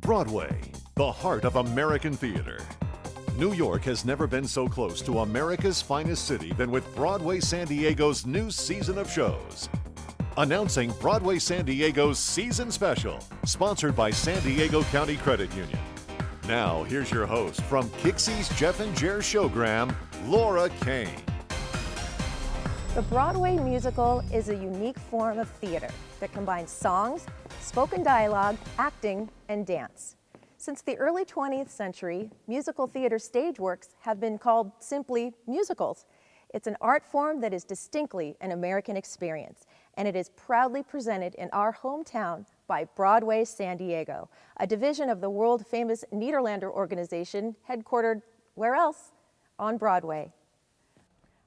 Broadway, the heart of American theater. New York has never been so close to America's finest city than with Broadway San Diego's new season of shows. Announcing Broadway San Diego's Season Special, sponsored by San Diego County Credit Union. Now, here's your host from Kixie's Jeff and Jer Showgram, Laura Kane. The Broadway musical is a unique form of theater that combines songs, spoken dialogue, acting, and dance. Since the early 20th century, musical theater stage works have been called simply musicals. It's an art form that is distinctly an American experience, and it is proudly presented in our hometown by Broadway San Diego, a division of the world-famous Nederlander organization headquartered, where else? On Broadway.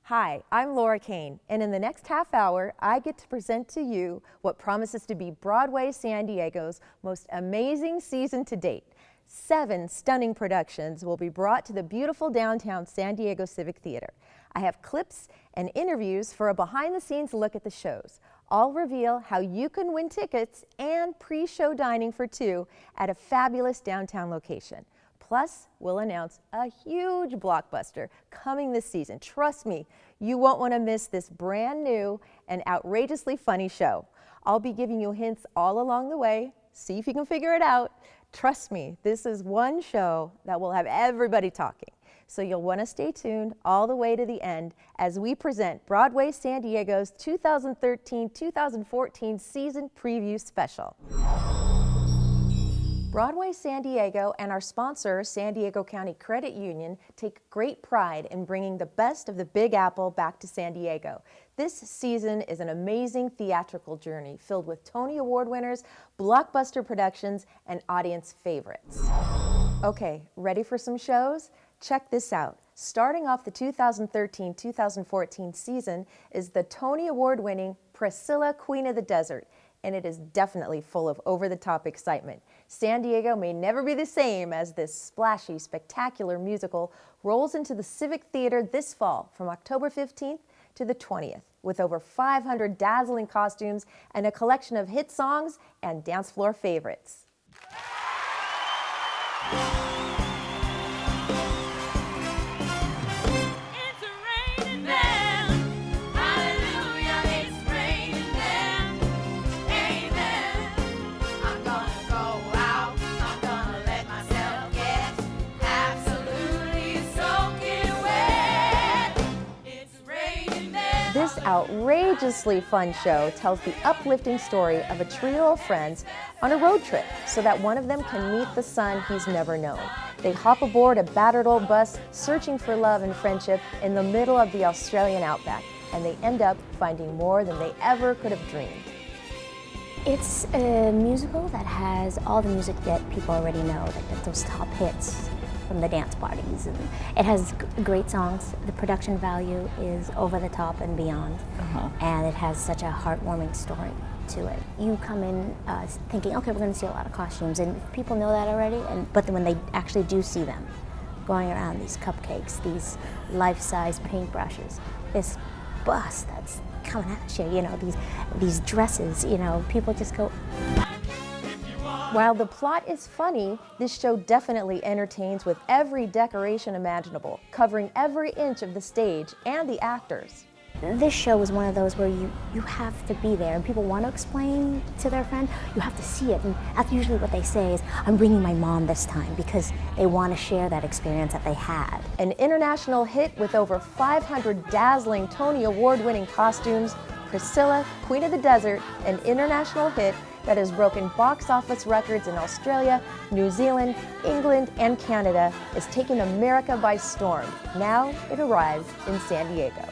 Hi, I'm Laura Kane, and in the next half hour, I get to present to you what promises to be Broadway San Diego's most amazing season to date. 7 stunning productions will be brought to the beautiful downtown San Diego Civic Theater. I have clips and interviews for a behind-the-scenes look at the shows. I'll reveal how you can win tickets and pre-show dining for 2 at a fabulous downtown location. Plus, we'll announce a huge blockbuster coming this season. Trust me, you won't want to miss this brand new and outrageously funny show. I'll be giving you hints all along the way. See if you can figure it out. Trust me, this is one show that will have everybody talking. So you'll want to stay tuned all the way to the end as we present Broadway San Diego's 2013-2014 season preview special. Broadway San Diego and our sponsor, San Diego County Credit Union, take great pride in bringing the best of the Big Apple back to San Diego. This season is an amazing theatrical journey filled with Tony Award winners, blockbuster productions, and audience favorites. Okay, ready for some shows? Check this out. Starting off the 2013-2014 season is the Tony Award-winning Priscilla, Queen of the Desert, and it is definitely full of over-the-top excitement. San Diego may never be the same as this splashy, spectacular musical rolls into the Civic Theater this fall from October 15th to the 20th, with over 500 dazzling costumes and a collection of hit songs and dance floor favorites. This outrageously fun show tells the uplifting story of a trio of friends on a road trip so that one of them can meet the son he's never known. They hop aboard a battered old bus searching for love and friendship in the middle of the Australian outback, and they end up finding more than they ever could have dreamed. It's a musical that has all the music that people already know, like those top hits from the dance parties. And it has great songs. The production value is over the top and beyond. And it has such a heartwarming story to it. You come in thinking, okay, we're going to see a lot of costumes, and people know that already, but then when they actually do see them going around, these cupcakes, these life-size paintbrushes, this bus that's coming at you, you know, these dresses, you know, people just go. While the plot is funny, this show definitely entertains with every decoration imaginable, covering every inch of the stage and the actors. This show is one of those where you have to be there, and people want to explain to their friend, you have to see it, and that's usually what they say is, I'm bringing my mom this time, because they want to share that experience that they had. An international hit with over 500 dazzling Tony Award-winning costumes, Priscilla, Queen of the Desert, an international hit that has broken box office records in Australia, New Zealand, England, and Canada, is taking America by storm. Now it arrives in San Diego.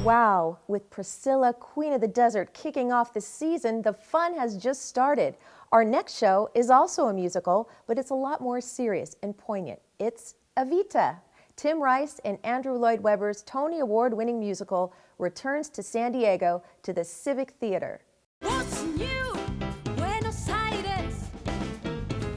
Wow, with Priscilla, Queen of the Desert kicking off the season, the fun has just started. Our next show is also a musical, but it's a lot more serious and poignant. It's Evita. Tim Rice and Andrew Lloyd Webber's Tony Award-winning musical returns to San Diego to the Civic Theater. What's new? Buenos Aires.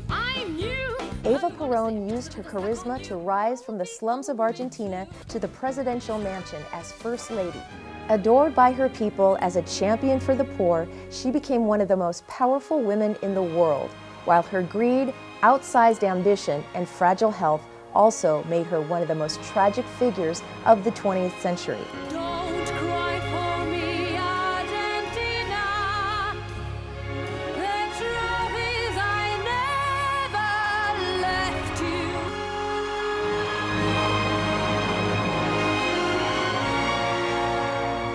I'm new. 8 Eva Perón used her charisma to rise from the slums of Argentina to the presidential mansion as First Lady. Adored by her people as a champion for the poor, she became one of the most powerful women in the world, while her greed, outsized ambition, and fragile health also made her one of the most tragic figures of the 20th century. Don't cry for me, Argentina. The truth is I never left you.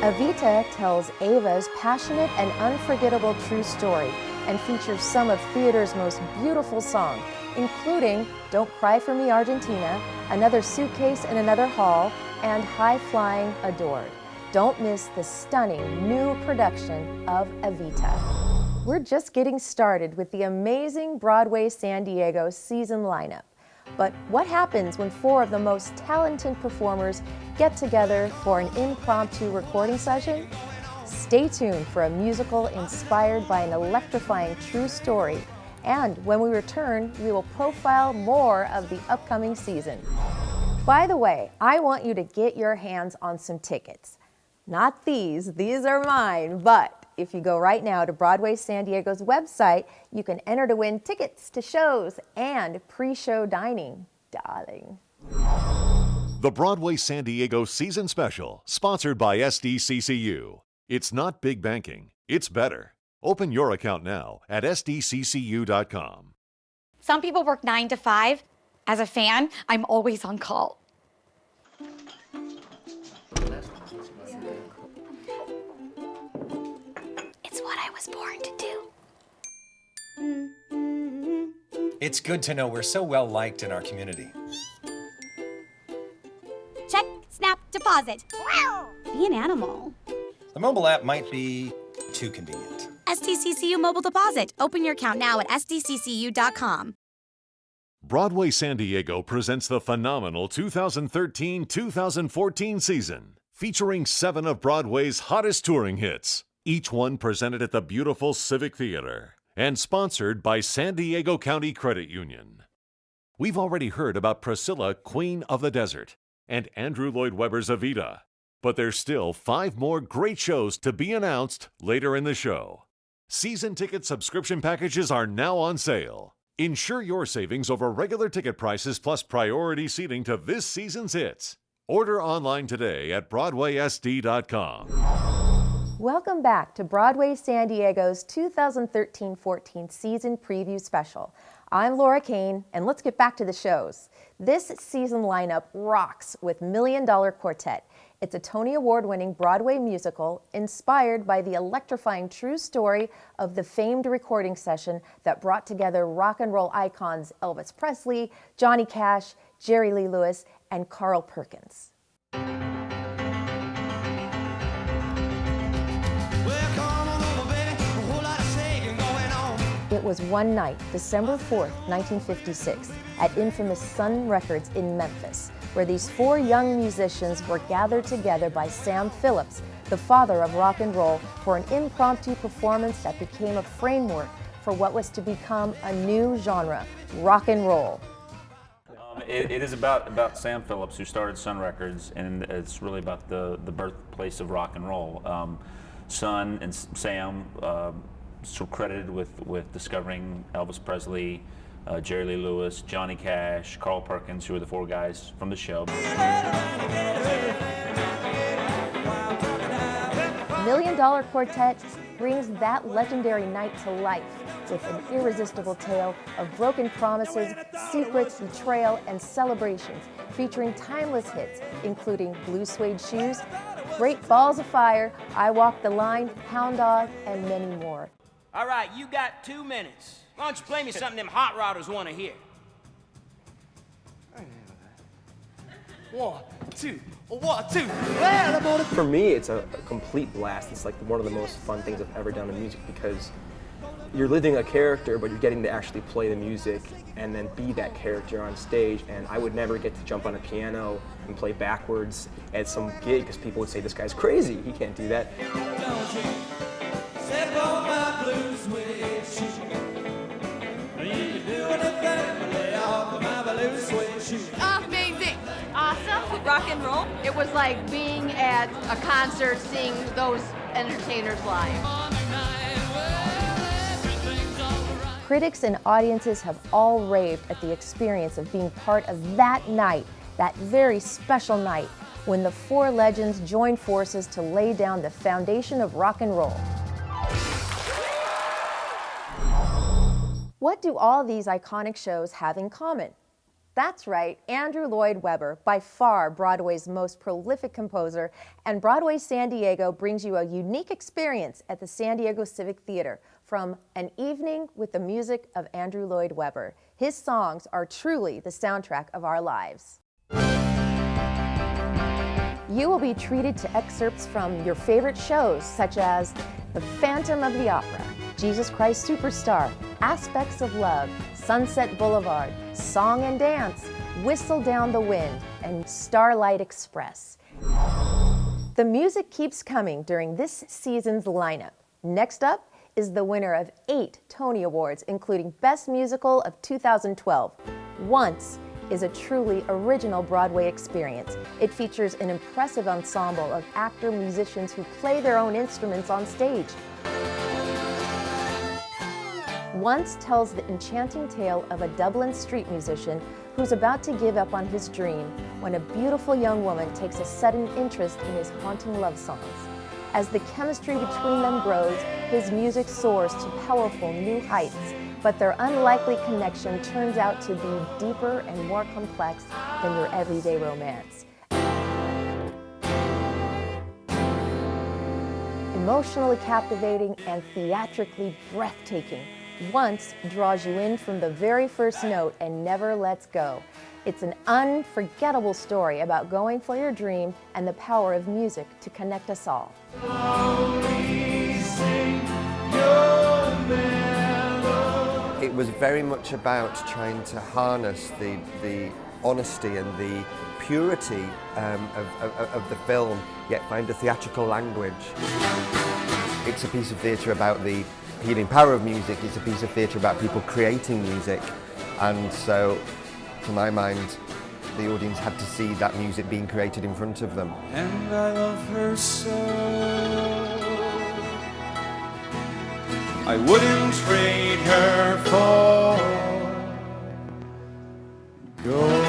Evita tells Eva's passionate and unforgettable true story and features some of theater's most beautiful songs, including Don't Cry for Me, Argentina, Another Suitcase in Another Hall, and High Flying Adored. Don't miss the stunning new production of Evita. We're just getting started with the amazing Broadway San Diego season lineup. But what happens when 4 of the most talented performers get together for an impromptu recording session? Stay tuned for a musical inspired by an electrifying true story. And when we return, we will profile more of the upcoming season. By the way, I want you to get your hands on some tickets. Not these are mine, but if you go right now to Broadway San Diego's website, you can enter to win tickets to shows and pre-show dining, darling. The Broadway San Diego Season Special, sponsored by SDCCU. It's not big banking, it's better. Open your account now at sdccu.com. Some people work 9 to 5. As a fan, I'm always on call. It's what I was born to do. It's good to know we're so well liked in our community. Check, snap, deposit. Be an animal. The mobile app might be too convenient. SDCCU Mobile Deposit. Open your account now at sdccu.com. Broadway San Diego presents the phenomenal 2013-2014 season, featuring 7 of Broadway's hottest touring hits, each one presented at the beautiful Civic Theater and sponsored by San Diego County Credit Union. We've already heard about Priscilla, Queen of the Desert, and Andrew Lloyd Webber's Evita, but there's still 5 more great shows to be announced later in the show. Season ticket subscription packages are now on sale. Ensure your savings over regular ticket prices plus priority seating to this season's hits. Order online today at BroadwaySD.com. Welcome back to Broadway San Diego's 2013-14 season preview special. I'm Laura Kane, and let's get back to the shows. This season lineup rocks with Million Dollar Quartet. It's a Tony Award-winning Broadway musical inspired by the electrifying true story of the famed recording session that brought together rock and roll icons Elvis Presley, Johnny Cash, Jerry Lee Lewis, and Carl Perkins. It was one night, December 4th, 1956, at infamous Sun Records in Memphis, where these 4 young musicians were gathered together by Sam Phillips, the father of rock and roll, for an impromptu performance that became a framework for what was to become a new genre, rock and roll. It is about Sam Phillips, who started Sun Records, and it's really about the birthplace of rock and roll. Sun and Sam so credited with discovering Elvis Presley, Jerry Lee Lewis, Johnny Cash, Carl Perkins, who were the 4 guys from the show. Million Dollar Quartet brings that legendary night to life with an irresistible tale of broken promises, secrets, betrayal, and celebrations, featuring timeless hits including Blue Suede Shoes, Great Balls of Fire, I Walk the Line, Hound Dog, and many more. All right, you got 2 minutes. Why don't you play me something them hot rodders want to hear? 1, 2, 1, 2. For me, it's a complete blast. It's like one of the most fun things I've ever done in music because you're living a character, but you're getting to actually play the music and then be that character on stage. And I would never get to jump on a piano and play backwards at some gig because people would say, this guy's crazy, he can't do that. rock and roll? It was like being at a concert, seeing those entertainers live. Critics and audiences have all raved at the experience of being part of that night, that very special night, when the four legends joined forces to lay down the foundation of rock and roll. What do all these iconic shows have in common? That's right, Andrew Lloyd Webber, by far Broadway's most prolific composer, and Broadway San Diego brings you a unique experience at the San Diego Civic Theater from An Evening with the Music of Andrew Lloyd Webber. His songs are truly the soundtrack of our lives. You will be treated to excerpts from your favorite shows, such as The Phantom of the Opera, Jesus Christ Superstar, Aspects of Love, Sunset Boulevard, Song and Dance, Whistle Down the Wind, and Starlight Express. The music keeps coming during this season's lineup. Next up is the winner of 8 Tony Awards, including Best Musical of 2012. Once is a truly original Broadway experience. It features an impressive ensemble of actor-musicians who play their own instruments on stage. Once tells the enchanting tale of a Dublin street musician who's about to give up on his dream when a beautiful young woman takes a sudden interest in his haunting love songs. As the chemistry between them grows, his music soars to powerful new heights, but their unlikely connection turns out to be deeper and more complex than your everyday romance. Emotionally captivating and theatrically breathtaking, Once draws you in from the very first note and never lets go. It's an unforgettable story about going for your dream and the power of music to connect us all. It was very much about trying to harness the honesty and the purity of the film, yet find a theatrical language. It's a piece of theatre about the healing power of music. It's a piece of theatre about people creating music, and so, to my mind, the audience had to see that music being created in front of them. And I love her so, I wouldn't trade her for gold.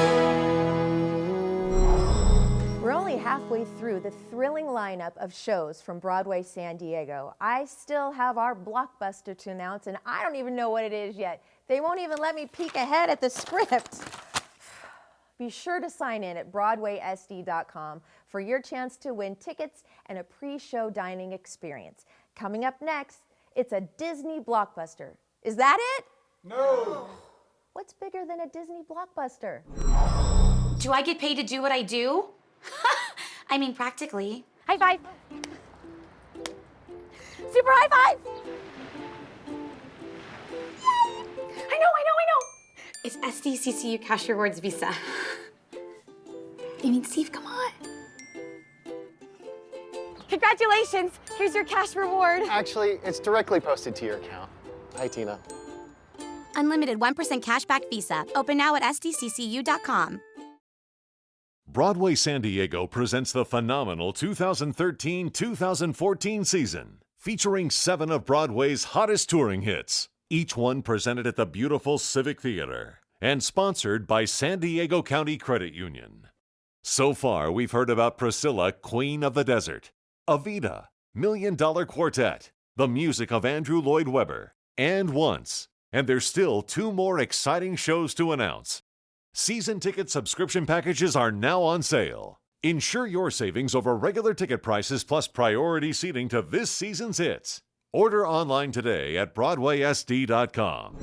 We're only halfway through the thrilling lineup of shows from Broadway San Diego. I still have our blockbuster to announce, and I don't even know what it is yet. They won't even let me peek ahead at the script. Be sure to sign in at BroadwaySD.com for your chance to win tickets and a pre-show dining experience. Coming up next, it's a Disney blockbuster. Is that it? No. What's bigger than a Disney blockbuster? Do I get paid to do what I do? I mean, practically. High five. Super high five. Yay! I know. It's SDCCU Cash Rewards Visa. You mean, Steve, come on. Congratulations, here's your cash reward. Actually, it's directly posted to your account. Hi, Tina. Unlimited 1% cashback Visa. Open now at SDCCU.com. Broadway San Diego presents the phenomenal 2013-2014 season, featuring 7 of Broadway's hottest touring hits, each one presented at the beautiful Civic Theater and sponsored by San Diego County Credit Union. So far, we've heard about Priscilla, Queen of the Desert, Evita, $1 Million Quartet, the music of Andrew Lloyd Webber, and Once. And there's still 2 more exciting shows to announce. Season ticket subscription packages are now on sale. Ensure your savings over regular ticket prices plus priority seating to this season's hits. Order online today at BroadwaySD.com.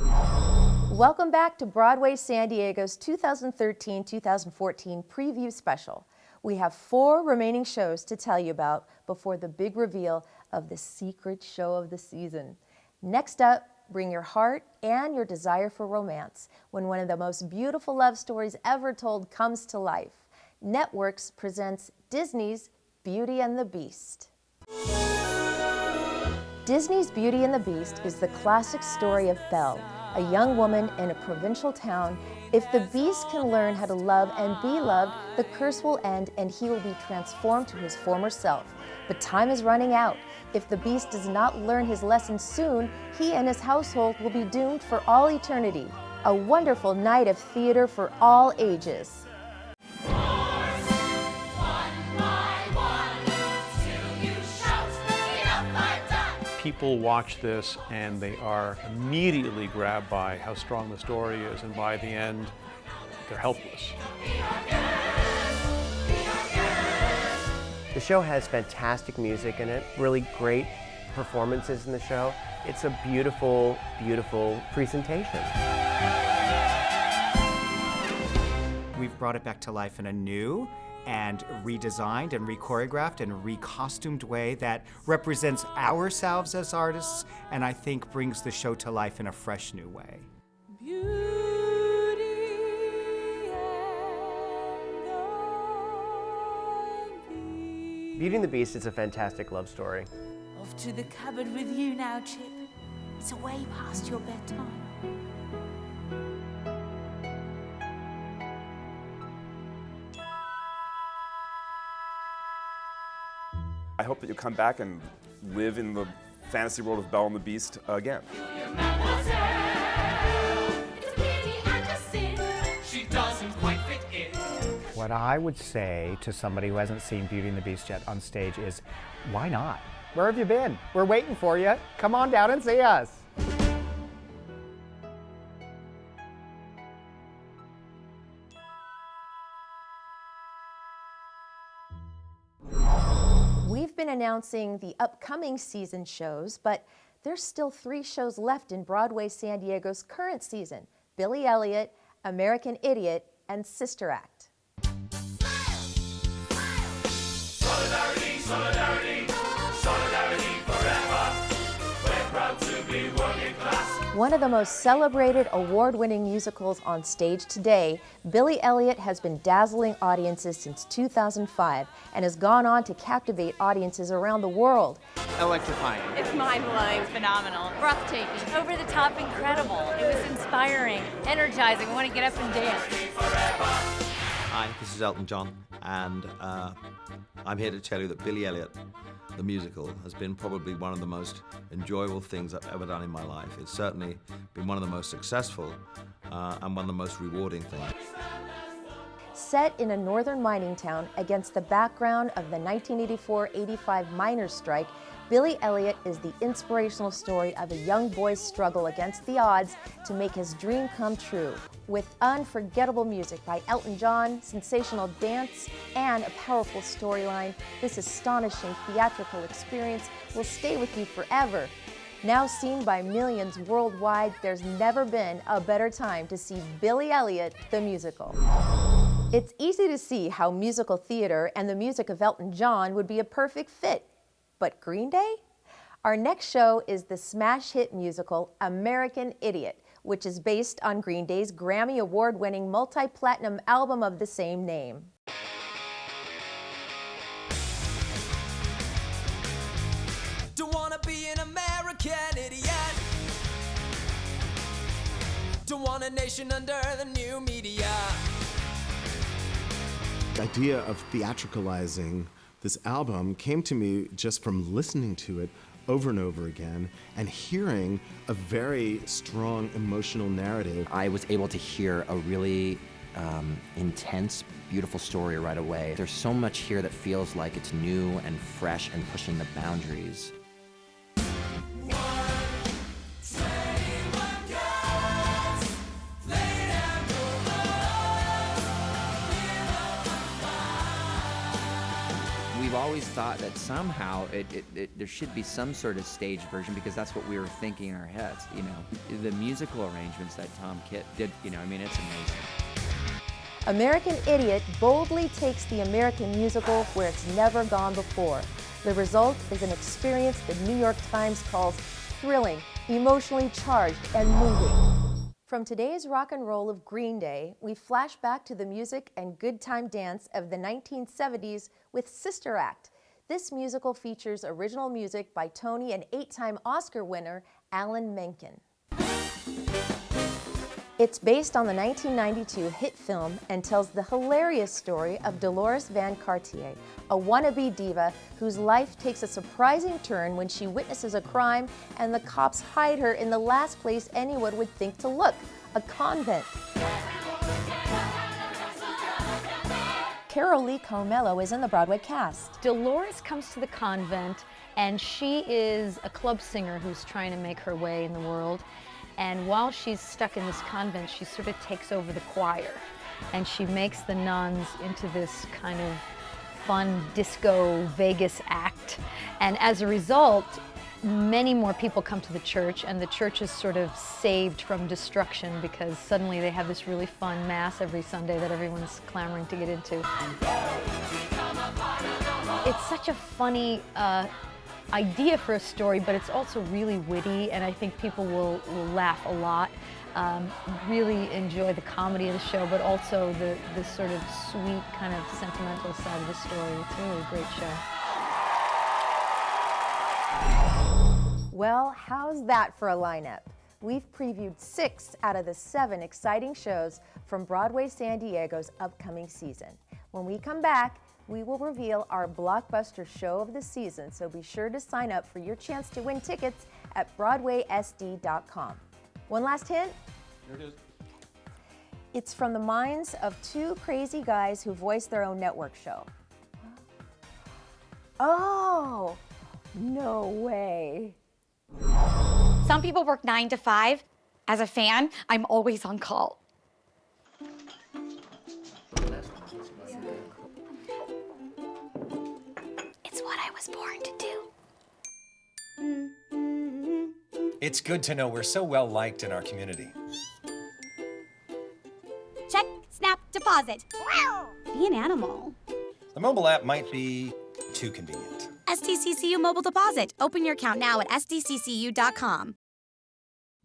Welcome back to Broadway San Diego's 2013-2014 preview special. We have 4 remaining shows to tell you about before the big reveal of the secret show of the season. Next up, bring your heart and your desire for romance when one of the most beautiful love stories ever told comes to life. Networks presents Disney's Beauty and the Beast. Disney's Beauty and the Beast is the classic story of Belle, a young woman in a provincial town. If the beast can learn how to love and be loved, the curse will end and he will be transformed to his former self. But time is running out. If the beast does not learn his lesson soon, he and his household will be doomed for all eternity. A wonderful night of theater for all ages. People watch this and they are immediately grabbed by how strong the story is, and by the end, they're helpless. The show has fantastic music in it, really great performances in the show. It's a beautiful, beautiful presentation. We've brought it back to life in a new and redesigned and re-choreographed and re-costumed way that represents ourselves as artists, and I think brings the show to life in a fresh new way. Beauty and the Beast is a fantastic love story. Off to the cupboard with you now, Chip. It's way past your bedtime. I hope that you'll come back and live in the fantasy world of Belle and the Beast again. What I would say to somebody who hasn't seen Beauty and the Beast yet on stage is, why not? Where have you been? We're waiting for you. Come on down and see us. We've been announcing the upcoming season shows, but there's still 3 shows left in Broadway San Diego's current season: Billy Elliot, American Idiot, and Sister Act. Solidarity, solidarity, solidarity forever. We're proud to be working class. One of the most celebrated award-winning musicals on stage today, Billy Elliot has been dazzling audiences since 2005 and has gone on to captivate audiences around the world. Electrifying. It's mind-blowing, phenomenal, breathtaking, over-the-top incredible. It was inspiring, energizing. I want to get up and dance. Hi, this is Elton John, and I'm here to tell you that Billy Elliot, the musical, has been probably one of the most enjoyable things I've ever done in my life. It's certainly been one of the most successful and one of the most rewarding things. Set in a northern mining town against the background of the 1984-85 miners' strike, Billy Elliot is the inspirational story of a young boy's struggle against the odds to make his dream come true. With unforgettable music by Elton John, sensational dance, and a powerful storyline, this astonishing theatrical experience will stay with you forever. Now seen by millions worldwide, there's never been a better time to see Billy Elliot, the musical. It's easy to see how musical theater and the music of Elton John would be a perfect fit. But Green Day? Our next show is the smash hit musical American Idiot, which is based on Green Day's Grammy Award-winning multi-platinum album of the same name. Don't wanna be an American idiot. Don't want a nation under the new media. The idea of theatricalizing this album came to me just from listening to it over and over again and hearing a very strong emotional narrative. I was able to hear a really intense, beautiful story right away. There's so much here that feels like it's new and fresh and pushing the boundaries. We've always thought that somehow there should be some sort of stage version because that's what we were thinking in our heads, you know. The musical arrangements that Tom Kitt did, you know, I mean, it's amazing. American Idiot boldly takes the American musical where it's never gone before. The result is an experience the New York Times calls thrilling, emotionally charged, and moving. From today's rock and roll of Green Day, we flash back to the music and good time dance of the 1970s with Sister Act. This musical features original music by Tony and 8-time Oscar winner Alan Menken. It's based on the 1992 hit film and tells the hilarious story of Dolores Van Cartier, a wannabe diva whose life takes a surprising turn when she witnesses a crime and the cops hide her in the last place anyone would think to look, a convent. Carol Lee Comello is in the Broadway cast. Dolores comes to the convent, and she is a club singer who's trying to make her way in the world. And while she's stuck in this convent, she sort of takes over the choir, and she makes the nuns into this kind of fun disco Vegas act. And as a result, many more people come to the church, and the church is sort of saved from destruction because suddenly they have this really fun mass every Sunday that everyone's clamoring to get into. It's such a funny idea for a story, but it's also really witty, and I think people will laugh a lot. Really enjoy the comedy of the show, but also the sort of sweet, kind of sentimental side of the story. It's really a great show. Well, how's that for a lineup? We've previewed 6 out of the 7 exciting shows from Broadway San Diego's upcoming season. When we come back, we will reveal our blockbuster show of the season, so be sure to sign up for your chance to win tickets at BroadwaySD.com. One last hint? Here it is. It's from the minds of 2 crazy guys who voice their own network show. Oh, no way. Some people work 9 to 5. As a fan, I'm always on call. It's what I was born to do. It's good to know we're so well liked in our community. Check, snap, deposit. Be an animal. The mobile app might be too convenient. SDCCU Mobile Deposit. Open your account now at SDCCU.com.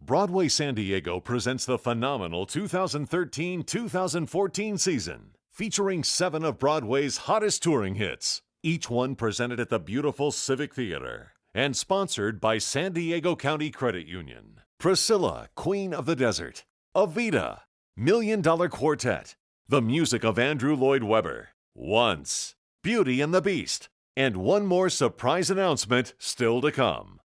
Broadway San Diego presents the phenomenal 2013-2014 season, featuring 7 of Broadway's hottest touring hits, each one presented at the beautiful Civic Theater, and sponsored by San Diego County Credit Union. Priscilla, Queen of the Desert, Evita, $1 Million Quartet, the music of Andrew Lloyd Webber, Once, Beauty and the Beast, and one more surprise announcement still to come.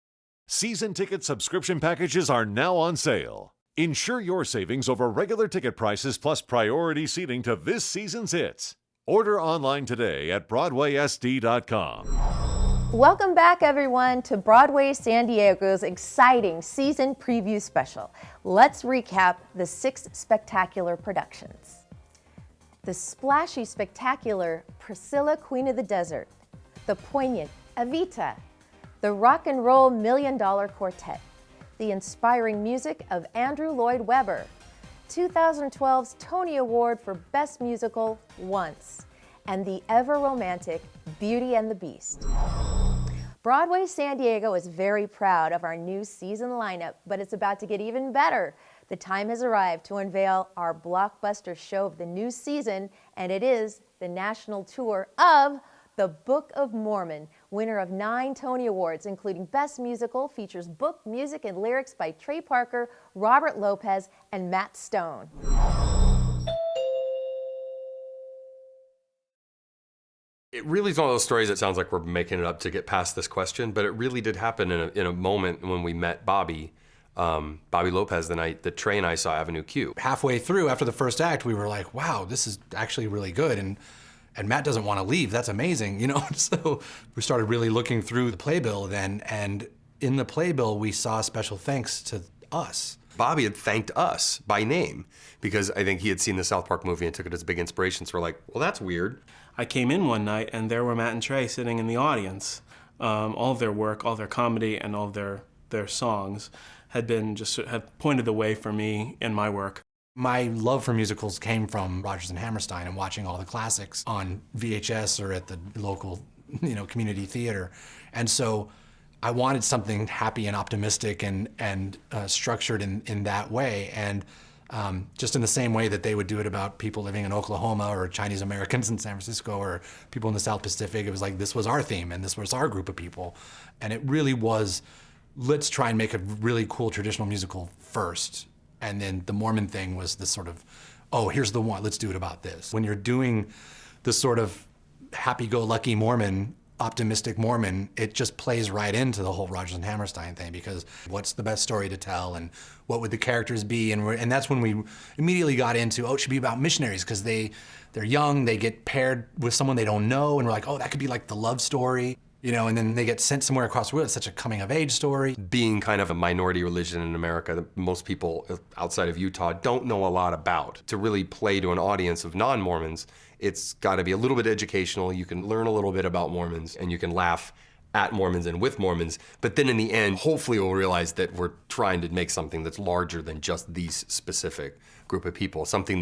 Season ticket subscription packages are now on sale. Ensure your savings over regular ticket prices plus priority seating to this season's hits. Order online today at BroadwaySD.com. Welcome back, everyone, to Broadway San Diego's exciting season preview special. Let's recap the 6 spectacular productions. The splashy, spectacular Priscilla, Queen of the Desert, the poignant Evita, the rock and roll $1 Million Quartet, the inspiring music of Andrew Lloyd Webber, 2012's Tony Award for Best Musical, Once, and the ever-romantic Beauty and the Beast. Broadway San Diego is very proud of our new season lineup, but it's about to get even better. The time has arrived to unveil our blockbuster show of the new season, and it is the national tour of The Book of Mormon, winner of 9 Tony Awards, including Best Musical, features book, music, and lyrics by Trey Parker, Robert Lopez, and Matt Stone. It really is one of those stories that sounds like we're making it up to get past this question, but it really did happen in a moment when we met Bobby Lopez the night that Trey and I saw Avenue Q. Halfway through, after the first act, we were like, wow, this is actually really good. And Matt doesn't want to leave. That's amazing, you know? So we started really looking through the playbill then, and in the playbill, we saw special thanks to us. Bobby had thanked us by name because I think he had seen the South Park movie and took it as a big inspiration. So we're like, well, that's weird. I came in one night and there were Matt and Trey sitting in the audience. All of their work, all their comedy, and all of their songs had pointed the way for me in my work. My love for musicals came from Rodgers and Hammerstein and watching all the classics on VHS or at the local, community theater. And so I wanted something happy and optimistic and structured in that way. And just in the same way that they would do it about people living in Oklahoma or Chinese Americans in San Francisco or people in the South Pacific, it was like this was our theme and this was our group of people. And it really was, let's try and make a really cool traditional musical first And then the Mormon thing was this sort of, oh, here's the one, let's do it about this. When you're doing the sort of happy-go-lucky Mormon, optimistic Mormon, it just plays right into the whole Rodgers and Hammerstein thing, because what's the best story to tell and what would the characters be? And that's when we immediately got into, oh, it should be about missionaries because they're young, they get paired with someone they don't know, and we're like, oh, that could be like the love story. You know, and then they get sent somewhere across the world. It's such a coming-of-age story. Being kind of a minority religion in America that most people outside of Utah don't know a lot about. To really play to an audience of non-Mormons, it's got to be a little bit educational. You can learn a little bit about Mormons, and you can laugh at Mormons and with Mormons. But then in the end, hopefully we'll realize that we're trying to make something that's larger than just these specific group of people, something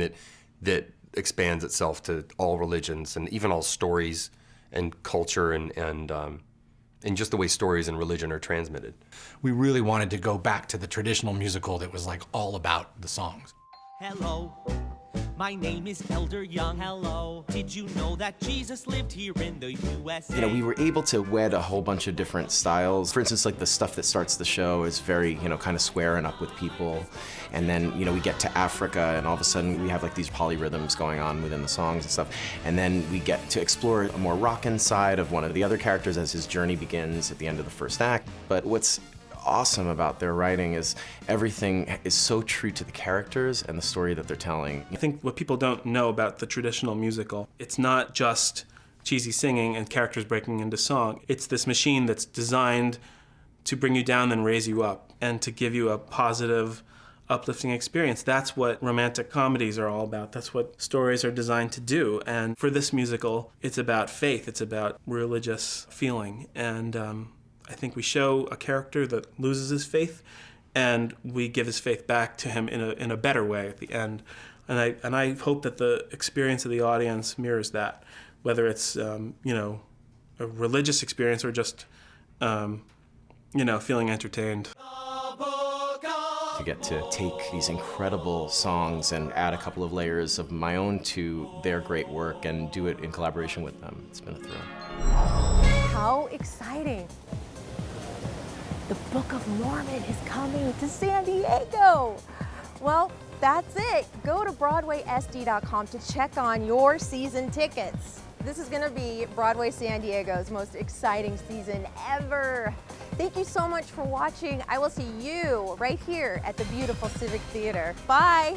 that expands itself to all religions and even all stories and culture and just the way stories and religion are transmitted. We really wanted to go back to the traditional musical that was like all about the songs. Hello, my name is Elder Young. Hello, did you know that Jesus lived here in the USA? You know, we were able to wed a whole bunch of different styles. For instance, like the stuff that starts the show is very, you know, kind of squaring up with people. And then, you know, we get to Africa and all of a sudden we have like these polyrhythms going on within the songs and stuff. And then we get to explore a more rockin' side of one of the other characters as his journey begins at the end of the first act. But what's awesome about their writing is everything is so true to the characters and the story that they're telling. I think what people don't know about the traditional musical, it's not just cheesy singing and characters breaking into song. It's this machine that's designed to bring you down and raise you up and to give you a positive, uplifting experience. That's what romantic comedies are all about. That's what stories are designed to do. And for this musical, it's about faith. It's about religious feeling. And I think we show a character that loses his faith, and we give his faith back to him in a better way at the end. And I hope that the experience of the audience mirrors that, whether it's you know, a religious experience or just you know, feeling entertained. To get to take these incredible songs and add a couple of layers of my own to their great work and do it in collaboration with them, it's been a thrill. How exciting! The Book of Mormon is coming to San Diego. Well, that's it. Go to BroadwaySD.com to check on your season tickets. This is gonna be Broadway San Diego's most exciting season ever. Thank you so much for watching. I will see you right here at the beautiful Civic Theater. Bye.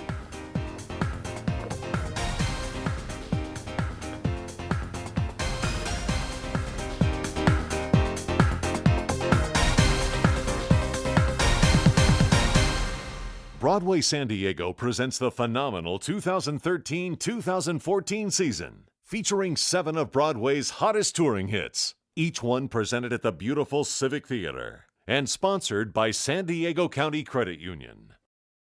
Broadway San Diego presents the phenomenal 2013-2014 season, featuring 7 of Broadway's hottest touring hits, each one presented at the beautiful Civic Theater and sponsored by San Diego County Credit Union.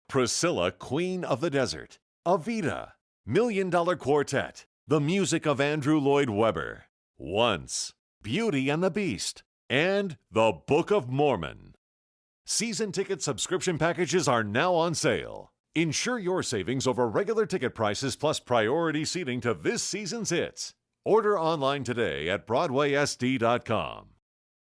Priscilla, Queen of the Desert, Evita, $1 Million Quartet, the music of Andrew Lloyd Webber, Once, Beauty and the Beast, and The Book of Mormon. Season ticket subscription packages are now on sale. Ensure your savings over regular ticket prices plus priority seating to this season's hits. Order online today at BroadwaySD.com.